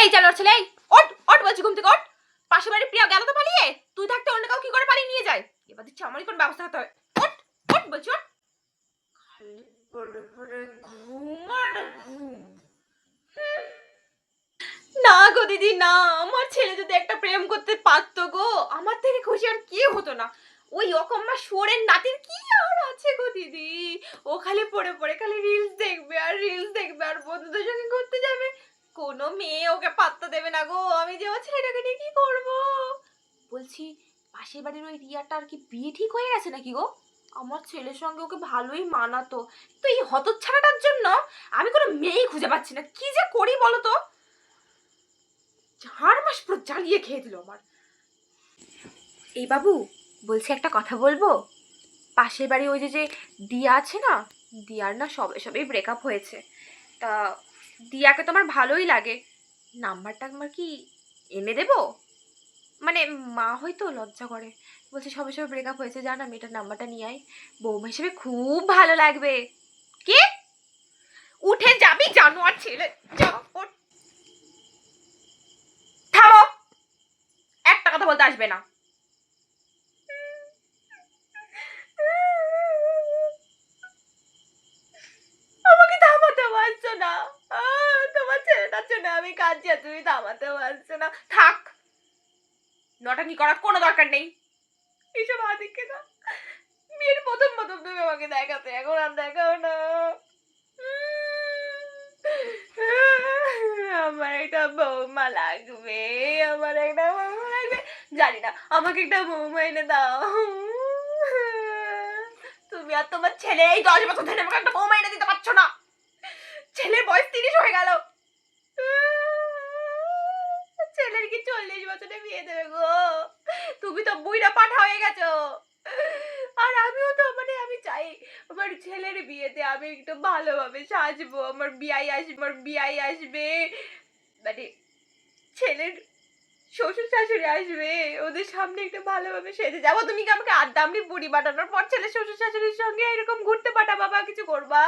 এই জানোয়ার ছেলে, এই ওঠ ওঠ বলছি, ঘুম থেকে ওঠ। পাশে বাড়ির প্রিয়া গেল তো পালিয়ে, তুই থাকতে অন্য কাউ কি করে পালিয়ে নিয়ে যায়? এবার দিচ্ছি আমারই কোন ব্যবস্থা করতে হবে। ওঠ ওঠ বলছি, ওঠ। খালি পড়ে পড়ে ঘুম আর ঘুম। না গো দিদি না, আমার ছেলে যদি একটা প্রেম করতে পারতো গো, আমার থেকে খুশি আর কি হতো না। ওই অকম্মা শুয়োরের নাতির কি আর আছে গো দিদি, ও খালি পড়ে পড়ে খালি রিলস দেখবে আর রিলস দেখবে আর বন্ধুদের সঙ্গে ঘুরতে যাবে। কোনো মেয়ে ওকে পাত্তা দেবে না গো, আমি যে আমার ছেলেটাকে নিয়ে কি করবো? বলছি, পাশের বাড়ির ওই রিয়াটার কি বিয়ে ঠিক হয়ে গেছে নাকি গো? আমার ছেলের সঙ্গে ওকে ভালোই মানাতো, তো এই হতচ্ছাড়াটার জন্য আমি কোনো মেয়েই খুঁজে পাচ্ছি না। কি যে করি বলো তো? 4 মাস পুরো জ্বালিয়ে খেয়ে দিল আমার। এই বাবু, বলছি একটা কথা বলবো। পাশের বাড়ি ওই যে দিয়া আছে না, দিয়ার না সবেই ব্রেকআপ হয়েছে। তা দিয়াকে তো আমার ভালোই লাগে, নাম্বারটা আমার কি এনে দেবো? মানে মা হয়তো লজ্জা করে, বলছে সবে ব্রেকআপ হয়েছে, জানা মেয়েটার নাম্বারটা নিয়ে আয়, বৌমা হিসেবে খুব ভালো লাগবে। কি? উঠে যাবি জানোয়ার ছেলে, যা ওঠ। থামো, একটা কথা বলতে আসবে না। আমাকে থামাতে পারছো না? তোমার ছেলেটার জন্য আমি কাঁদছি আর তুমি থামাতে পারছো না। থাক, নটানি করার কোনো দরকার নেই। এইসব আদিকে না, বিয়ের প্রথম প্রথম তুমি আমাকে দেখাতে, এখন আর দেখাও না। আমার একটা বৌমা লাগবে, আমার একটা বৌমা লাগবে। জানি না, আমাকে একটা বৌমা এনে দাও। তুমি আর তোমার ছেলে এই 10 বছর ধরে আমাকে একটা বৌমা এনে দিতে পারছো না। ছেলের বয়স 30 হয়ে গেল, ছেলের কি 40 বছরে বিয়ে দেবে গো? তুমি তো বুইড়া পাঠা হয়ে গেছো। আর আমিও তো আমি চাই আমার ছেলের বিয়েতে আমি একটু ভালোভাবে সাজবো, আমার বিয়াই আসবে, মানে ছেলের শ্বশুর শাশুড়ি আসবে, ওদের সামনে একটু ভালোভাবে সেজে যাবো। তুমি কি আমাকে আড্ডামড়ি বুড়ি বানানোর পর ছেলে শ্বশুর শাশুড়ির সঙ্গে এরকম ঘুরতে পাঠাবা বা কিছু করবা?